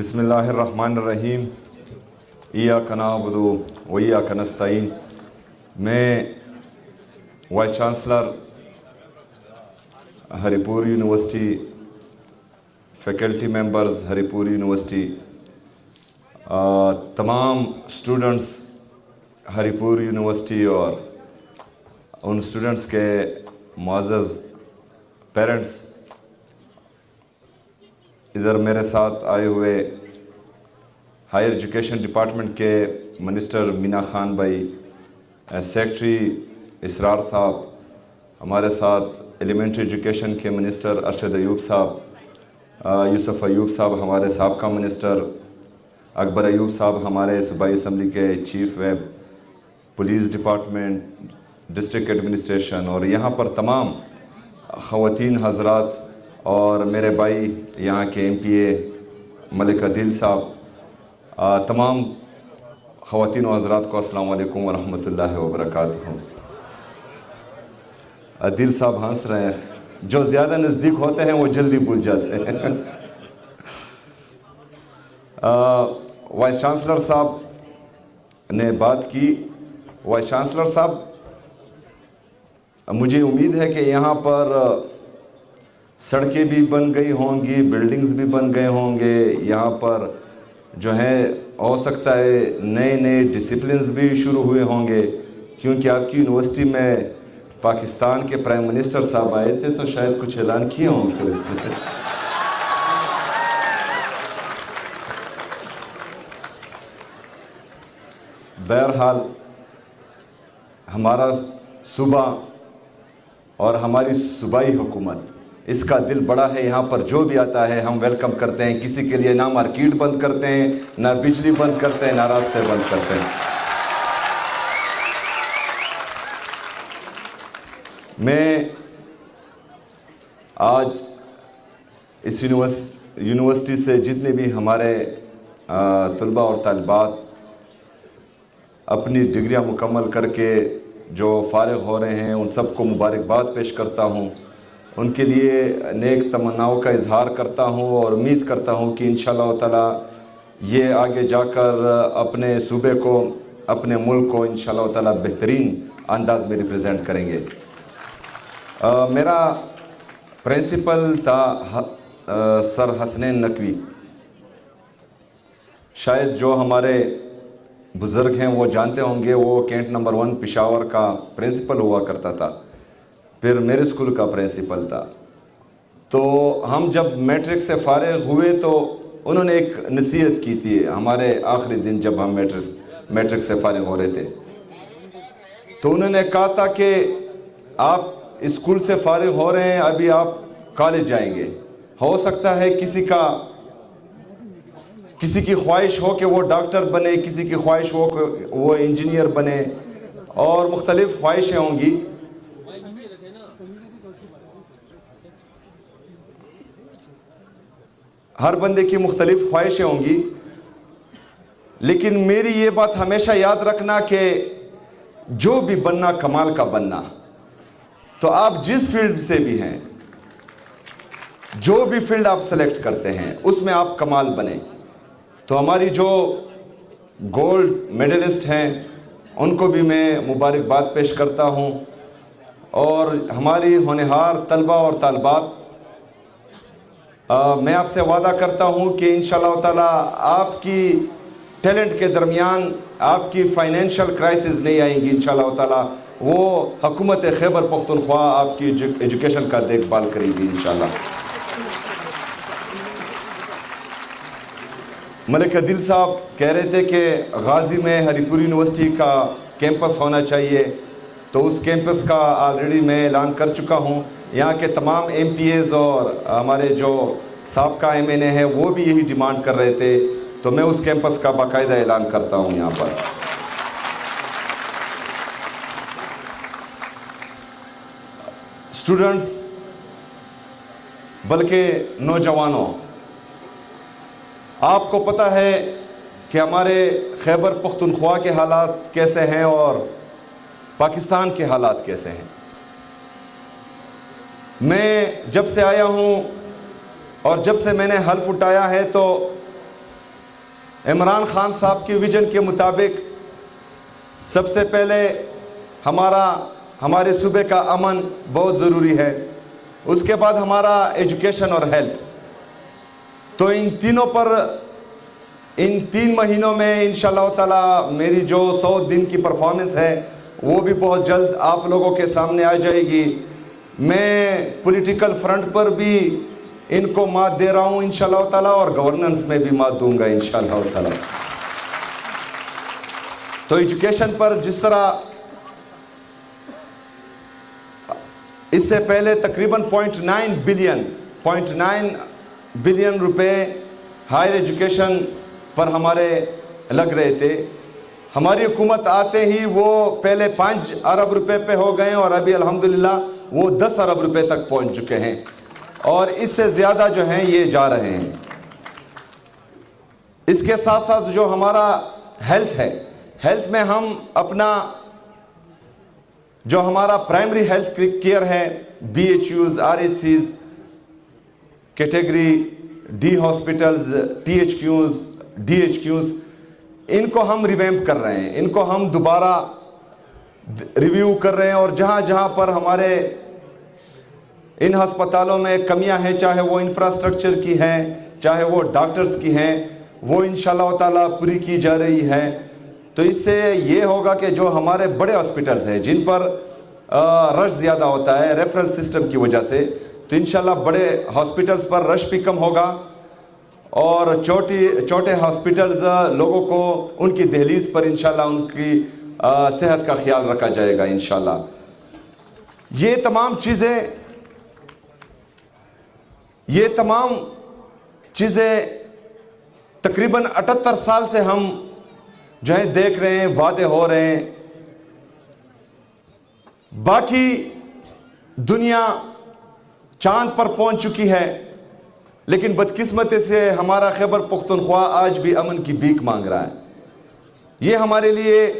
بسم اللہ الرحمن الرحیم ایاک نعبد و ایاک نستعین۔ میں وائس چانسلر ہری پور یونیورسٹی، فیکلٹی ممبرز ہری پور یونیورسٹی، تمام اسٹوڈنٹس ہری پور یونیورسٹی اور ان اسٹوڈنٹس کے معزز پیرنٹس، ادھر میرے ساتھ آئے ہوئے ہائر ایجوکیشن ڈپارٹمنٹ کے منسٹر مینا خان بھائی، سیکٹری اسرار صاحب، ہمارے ساتھ ایلیمنٹری ایجوکیشن کے منسٹر ارشد ایوب صاحب، یوسف ایوب صاحب ہمارے سابقہ منسٹر، اکبر ایوب صاحب ہمارے صوبائی اسمبلی کے chief web, police department, district administration, اور یہاں پر تمام خواتین حضرات اور میرے بھائی یہاں کے ایم پی اے ملک عدیل صاحب، تمام خواتین و حضرات کو السلام علیکم ورحمۃ اللہ وبرکاتہ۔ عدیل صاحب ہنس رہے ہیں، جو زیادہ نزدیک ہوتے ہیں وہ جلدی بھول جاتے ہیں۔ وائس چانسلر صاحب نے بات کی۔ وائس چانسلر صاحب، مجھے امید ہے کہ یہاں پر سڑکیں بھی بن گئی ہوں گی، بلڈنگز بھی بن گئے ہوں گے، یہاں پر جو ہے ہو سکتا ہے نئے نئے ڈسپلنز بھی شروع ہوئے ہوں گے، کیونکہ آپ کی یونیورسٹی میں پاکستان کے پرائم منسٹر صاحب آئے تھے تو شاید کچھ اعلان کیے ہوں گے اس میں۔ بہرحال ہمارا صوبہ اور ہماری صوبائی حکومت، اس کا دل بڑا ہے، یہاں پر جو بھی آتا ہے ہم ویلکم کرتے ہیں، کسی کے لیے نہ مارکیٹ بند کرتے ہیں، نہ بجلی بند کرتے ہیں، نہ راستے بند کرتے ہیں۔ میں آج اس یونیورسٹی سے جتنے بھی ہمارے طلباء اور طالبات اپنی ڈگریاں مکمل کر کے جو فارغ ہو رہے ہیں، ان سب کو مبارکباد پیش کرتا ہوں، ان کے لیے نیک تمناؤں کا اظہار کرتا ہوں اور امید کرتا ہوں کہ انشاءاللہ تعالی یہ آگے جا کر اپنے صوبے کو، اپنے ملک کو انشاءاللہ تعالی بہترین انداز میں ریپریزنٹ کریں گے۔ میرا پرنسپل تھا سر حسنین نقوی، شاید جو ہمارے بزرگ ہیں وہ جانتے ہوں گے، وہ کینٹ نمبر 1 پشاور کا پرنسپل ہوا کرتا تھا، پھر میرے اسکول کا پرنسپل تھا۔ تو ہم جب میٹرک سے فارغ ہوئے تو انہوں نے ایک نصیحت کی تھی ہمارے آخری دن، جب ہم میٹرک سے فارغ ہو رہے تھے، تو انہوں نے کہا تھا کہ آپ اسکول سے فارغ ہو رہے ہیں، ابھی آپ کالج جائیں گے، ہو سکتا ہے کسی کی خواہش ہو کہ وہ ڈاکٹر بنے، کسی کی خواہش ہو کہ وہ انجینئر بنے، اور مختلف خواہشیں ہوں گی۔ ہر بندے کی مختلف خواہشیں ہوں گی، لیکن میری یہ بات ہمیشہ یاد رکھنا کہ جو بھی بننا کمال کا بننا، تو آپ جس فیلڈ سے بھی ہیں، جو بھی فیلڈ آپ سلیکٹ کرتے ہیں اس میں آپ کمال بنیں۔ تو ہماری جو گولڈ میڈلسٹ ہیں ان کو بھی میں مبارکباد پیش کرتا ہوں، اور ہماری ہونہار طلبہ اور طالبات، میں آپ سے وعدہ کرتا ہوں کہ انشاءاللہ تعالی آپ کی ٹیلنٹ کے درمیان آپ کی فائنینشل کرائسس نہیں آئیں گی، انشاءاللہ تعالی وہ حکومت خیبر پختونخوا آپ کی ایجوکیشن کا دیکھ بھال کرے گی انشاءاللہ۔ ملک عدیل صاحب کہہ رہے تھے کہ غازی میں ہری پور یونیورسٹی کا کیمپس ہونا چاہیے، تو اس کیمپس کا آلریڈی میں اعلان کر چکا ہوں۔ یہاں کے تمام ایم پی ایز اور ہمارے جو سابقہ ایم این اے ہیں وہ بھی یہی ڈیمانڈ کر رہے تھے، تو میں اس کیمپس کا باقاعدہ اعلان کرتا ہوں یہاں پر۔ اسٹوڈنٹس، بلکہ نوجوانوں، آپ کو پتہ ہے کہ ہمارے خیبر پختونخوا کے حالات کیسے ہیں اور پاکستان کے حالات کیسے ہیں۔ میں جب سے آیا ہوں اور جب سے میں نے حلف اٹھایا ہے تو عمران خان صاحب کے ویژن کے مطابق سب سے پہلے ہمارے صوبے کا امن بہت ضروری ہے، اس کے بعد ہمارا ایجوکیشن اور ہیلتھ. تو ان تینوں پر ان 3 مہینوں میں انشاءاللہ تعالی میری جو 100 دن کی پرفارمنس ہے وہ بھی بہت جلد آپ لوگوں کے سامنے آ جائے گی. میں پولیٹیکل فرنٹ پر بھی ان کو مات دے رہا ہوں انشاءاللہ تعالی، اور گورننس میں بھی مات دوں گا انشاءاللہ تعالی. تو ایجوکیشن پر جس طرح اس سے پہلے تقریباً 0.9 بلین روپے ہائر ایجوکیشن پر ہمارے لگ رہے تھے. ہماری حکومت آتے ہی وہ پہلے 5 ارب روپے پہ ہو گئے اور ابھی الحمدللہ وہ 10 ارب روپے تک پہنچ چکے ہیں، اور اس سے زیادہ جو ہیں یہ جا رہے ہیں. اس کے ساتھ ساتھ جو ہمارا ہیلتھ ہے، ہیلتھ میں ہم اپنا جو ہمارا پرائمری ہیلتھ کیئر ہے، BHUs RHCs category D hospitals THQs DHQs، ان کو ہم ریویمپ کر رہے ہیں، ان کو ہم دوبارہ ریویو کر رہے ہیں، اور جہاں جہاں پر ہمارے ان ہسپتالوں میں کمیاں ہیں، چاہے وہ انفراسٹرکچر کی ہیں چاہے وہ ڈاکٹرز کی ہیں، وہ انشاءاللہ تعالی پوری کی جا رہی ہے. تو اس سے یہ ہوگا کہ جو ہمارے بڑے ہاسپٹلز ہیں جن پر رش زیادہ ہوتا ہے ریفرل سسٹم کی وجہ سے، تو انشاءاللہ بڑے ہاسپٹلز پر رش بھی کم ہوگا، اور چھوٹے ہاسپٹلز لوگوں کو ان کی دہلیز پر انشاءاللہ ان کی صحت کا خیال رکھا جائے گا انشاءاللہ. یہ تمام چیزیں تقریباً 78 سال سے ہم جو ہے دیکھ رہے ہیں، وعدے ہو رہے ہیں. باقی دنیا چاند پر پہنچ چکی ہے، لیکن بدقسمتی سے ہمارا خیبر پختونخوا آج بھی امن کی بھیک مانگ رہا ہے. یہ ہمارے لیے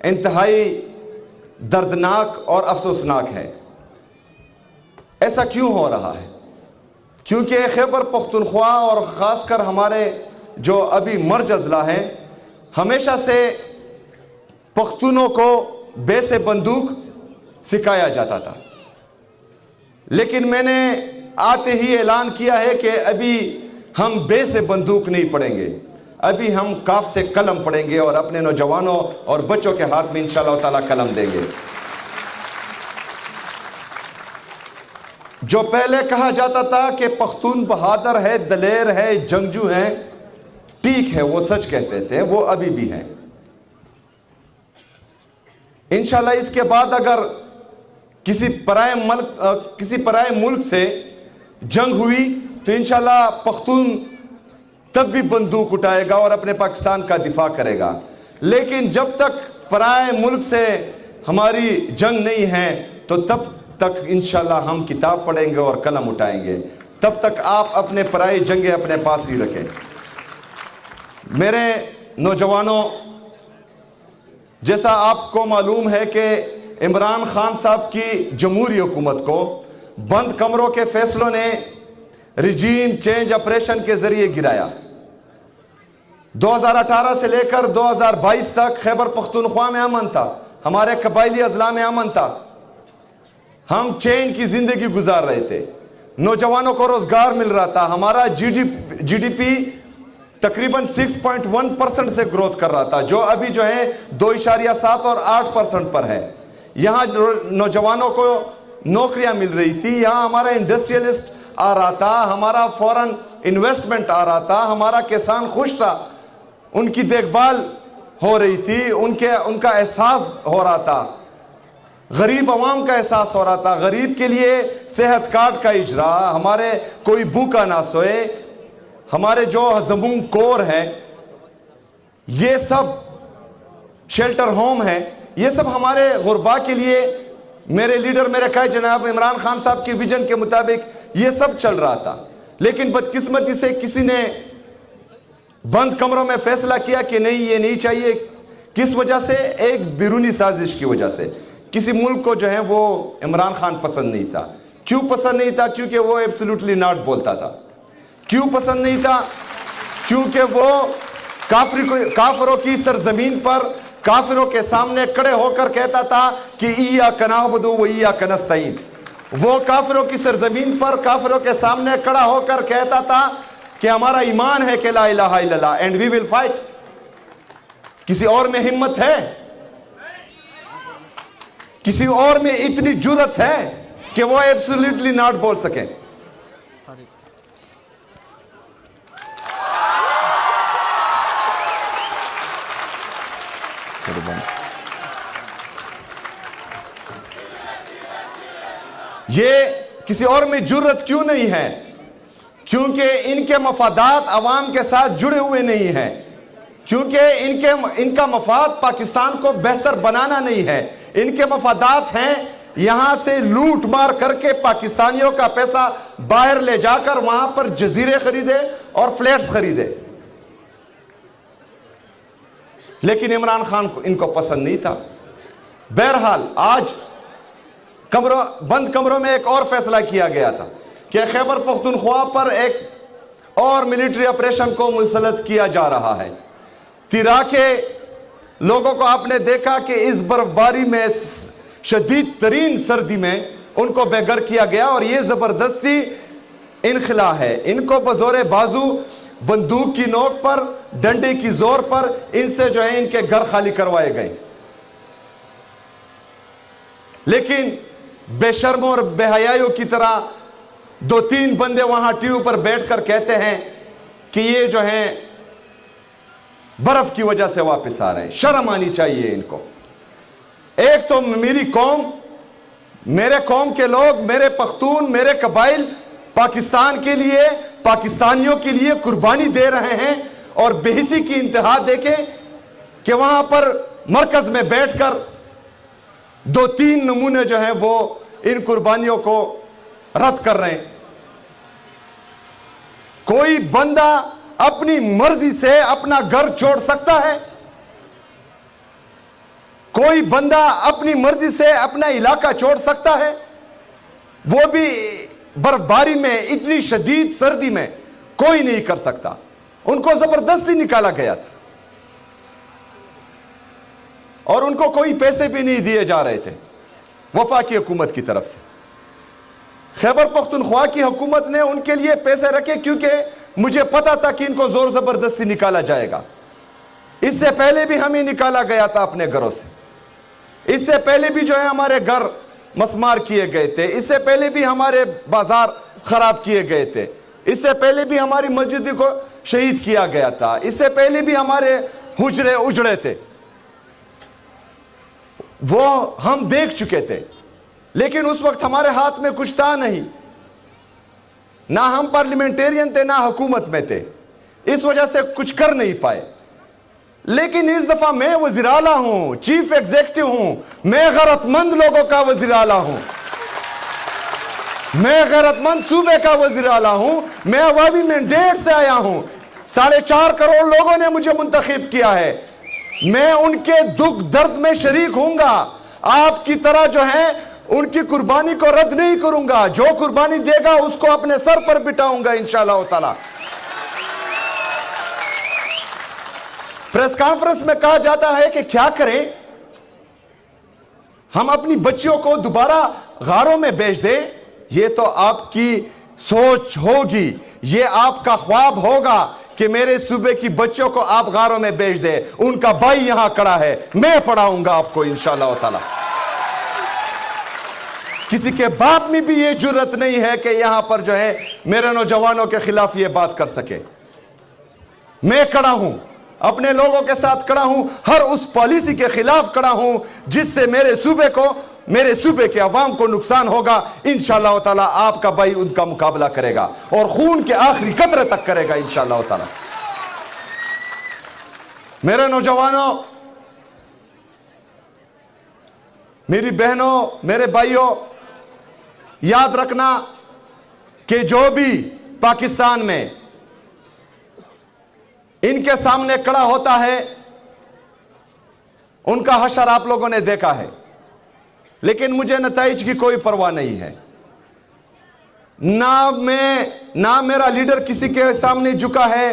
انتہائی دردناک اور افسوسناک ہے. ایسا کیوں ہو رہا ہے؟ کیونکہ خیبر پختونخوا اور خاص کر ہمارے جو ابھی مرج اضلاع ہیں، ہمیشہ سے پختونوں کو بے سے بندوق سکھایا جاتا تھا، لیکن میں نے آتے ہی اعلان کیا ہے کہ ابھی ہم بے سے بندوق نہیں پڑیں گے، ابھی ہم کاف سے قلم پڑیں گے، اور اپنے نوجوانوں اور بچوں کے ہاتھ میں انشاءاللہ تعالی قلم دیں گے. جو پہلے کہا جاتا تھا کہ پختون بہادر ہے، دلیر ہے، جنگجو ہیں، ٹھیک ہے، وہ سچ کہتے تھے، وہ ابھی بھی ہیں. انشاءاللہ اس کے بعد اگر کسی پرائے ملک سے جنگ ہوئی تو انشاءاللہ پختون تب بھی بندوق اٹھائے گا اور اپنے پاکستان کا دفاع کرے گا. لیکن جب تک پرائے ملک سے ہماری جنگ نہیں ہے تو تب تک انشاءاللہ ہم کتاب پڑھیں گے اور قلم اٹھائیں گے. تب تک آپ اپنے پرائی جنگیں اپنے پاس ہی رکھیں. میرے نوجوانوں، جیسا آپ کو معلوم ہے کہ عمران خان صاحب کی جمہوری حکومت کو بند کمروں کے فیصلوں نے ریجیم چینج آپریشن کے ذریعے گرایا. 2018 سے لے کر 2022 تک خیبر پختونخوا میں امن تھا، ہمارے قبائلی اضلاع میں امن تھا، ہم چین کی زندگی گزار رہے تھے، نوجوانوں کو روزگار مل رہا تھا، ہمارا جی ڈی پی تقریباً 6.1% سے گروتھ کر رہا تھا، جو ابھی جو ہے 2.7 اور 8% پر ہے. یہاں نوجوانوں کو نوکریاں مل رہی تھی، یہاں ہمارا انڈسٹریلسٹ آ رہا تھا، ہمارا فورن انویسٹمنٹ آ رہا تھا، ہمارا کسان خوش تھا، ان کی دیکھ بھال ہو رہی تھی، ان کا احساس ہو رہا تھا، غریب عوام کا احساس ہو رہا تھا. غریب کے لیے صحت کارڈ کا اجرا، ہمارے کوئی بھوکا نہ سوئے، ہمارے جو زمون کور ہے، یہ سب شیلٹر ہوم ہے، یہ سب ہمارے غربا کے لیے میرے لیڈر میرے قائد جناب عمران خان صاحب کی ویژن کے مطابق یہ سب چل رہا تھا. لیکن بدقسمتی سے کسی نے بند کمروں میں فیصلہ کیا کہ نہیں، یہ نہیں چاہیے. کس وجہ سے؟ ایک بیرونی سازش کی وجہ سے. کسی ملک کو جو ہے وہ عمران خان پسند نہیں تھا. کیوں پسند نہیں تھا؟ کیونکہ وہ ایبسولوٹلی ناٹ بولتا تھا. کیوں پسند نہیں تھا؟ کیونکہ وہ کافروں کی سرزمین پر کافروں کے سامنے کھڑے ہو کر کہتا تھا کہ ایاک نعبد و ایاک نستعین. وہ کافروں کی سرزمین پر کافروں کے سامنے کھڑا ہو کر کہتا تھا کہ ہمارا ایمان ہے کہ لا الہ الا اللہ اینڈ وی ول فائٹ. کسی اور میں ہمت ہے؟ کسی اور میں اتنی جرت ہے کہ وہ ایبسولوٹلی ناٹ بول سکیں؟ یہ کسی اور میں جرت کیوں نہیں ہے؟ کیونکہ ان کے مفادات عوام کے ساتھ جڑے ہوئے نہیں ہیں، کیونکہ ان کا مفاد پاکستان کو بہتر بنانا نہیں ہے. ان کے مفادات ہیں یہاں سے لوٹ مار کر کے پاکستانیوں کا پیسہ باہر لے جا کر وہاں پر جزیرے خریدے اور فلیٹس خریدے. لیکن عمران خان کو ان کو پسند نہیں تھا. بہرحال آج بند کمروں میں ایک اور فیصلہ کیا گیا تھا کہ خیبر پختونخوا پر ایک اور ملٹری آپریشن کو مسلط کیا جا رہا ہے. تیرا کے لوگوں کو آپ نے دیکھا کہ اس برفباری میں شدید ترین سردی میں ان کو بے گھر کیا گیا، اور یہ زبردستی انخلا ہے. ان کو بزور بازو بندوق کی نوک پر ڈنڈے کی زور پر ان سے جو ہے ان کے گھر خالی کروائے گئے. لیکن بے شرموں اور بے حیائیوں کی طرح دو تین بندے وہاں ٹی وی پر بیٹھ کر کہتے ہیں کہ یہ جو ہیں برف کی وجہ سے واپس آ رہے ہیں. شرم آنی چاہیے ان کو. ایک تو میری قوم، میرے قوم کے لوگ، میرے پختون، میرے قبائل پاکستان کے لیے، پاکستانیوں کے لیے قربانی دے رہے ہیں، اور بے حسی کی انتہا دیکھیں کہ وہاں پر مرکز میں بیٹھ کر دو تین نمونے جو ہیں وہ ان قربانیوں کو رد کر رہے ہیں. کوئی بندہ اپنی مرضی سے اپنا گھر چھوڑ سکتا ہے؟ کوئی بندہ اپنی مرضی سے اپنا علاقہ چھوڑ سکتا ہے؟ وہ بھی برفباری میں، اتنی شدید سردی میں کوئی نہیں کر سکتا. ان کو زبردستی نکالا گیا تھا، اور ان کو کوئی پیسے بھی نہیں دیے جا رہے تھے وفاقی حکومت کی طرف سے. خیبر پختونخوا کی حکومت نے ان کے لیے پیسے رکھے کیونکہ مجھے پتا تھا کہ ان کو زور زبردستی نکالا جائے گا. اس سے پہلے بھی ہمیں نکالا گیا تھا اپنے گھروں سے. اس سے پہلے بھی جو ہے ہمارے گھر مسمار کیے گئے تھے. اس سے پہلے بھی ہمارے بازار خراب کیے گئے تھے. اس سے پہلے بھی ہماری مسجد کو شہید کیا گیا تھا. اس سے پہلے بھی ہمارے حجرے اجڑے تھے. وہ ہم دیکھ چکے تھے. لیکن اس وقت ہمارے ہاتھ میں کچھ تھا نہیں. نہ ہم پارلیمنٹیرین تھے، نہ حکومت میں تھے. اس وجہ سے کچھ کر نہیں پائے. لیکن اس دفعہ میں وزیر اعلیٰ ہوں، چیف ایگزیکٹو ہوں. میں غیرت مند لوگوں کا وزیر اعلیٰ ہوں. میں غیرت مند صوبے کا وزیر اعلیٰ ہوں. میں عوامی مینڈیٹ سے آیا ہوں. 4.5 کروڑ لوگوں نے مجھے منتخب کیا ہے. میں ان کے دکھ درد میں شریک ہوں گا. آپ کی طرح جو ہے ان کی قربانی کو رد نہیں کروں گا. جو قربانی دے گا اس کو اپنے سر پر بٹھاؤں گا انشاءاللہ تعالی. پریس کانفرنس میں کہا جاتا ہے کہ کیا کریں، ہم اپنی بچیوں کو دوبارہ غاروں میں بیچ دیں. یہ تو آپ کی سوچ ہوگی، یہ آپ کا خواب ہوگا کہ میرے صوبے کی بچوں کو آپ غاروں میں بیچ دیں. ان کا بھائی یہاں کھڑا ہے، میں پڑھاؤں گا آپ کو انشاءاللہ تعالی. کسی کے باپ میں بھی یہ جرت نہیں ہے کہ یہاں پر جو ہے میرے نوجوانوں کے خلاف یہ بات کر سکے. میں کھڑا ہوں، اپنے لوگوں کے ساتھ کھڑا ہوں. ہر اس پالیسی کے خلاف کھڑا ہوں جس سے میرے صوبے کے عوام کو نقصان ہوگا. انشاءاللہ تعالی آپ کا بھائی ان کا مقابلہ کرے گا، اور خون کے آخری قطرے تک کرے گا انشاءاللہ تعالی. میرے نوجوانوں، میری بہنوں، میرے بھائیوں، یاد رکھنا کہ جو بھی پاکستان میں ان کے سامنے کھڑا ہوتا ہے ان کا حشر آپ لوگوں نے دیکھا ہے. لیکن مجھے نتائج کی کوئی پرواہ نہیں ہے. نہ میرا لیڈر کسی کے سامنے جھکا ہے،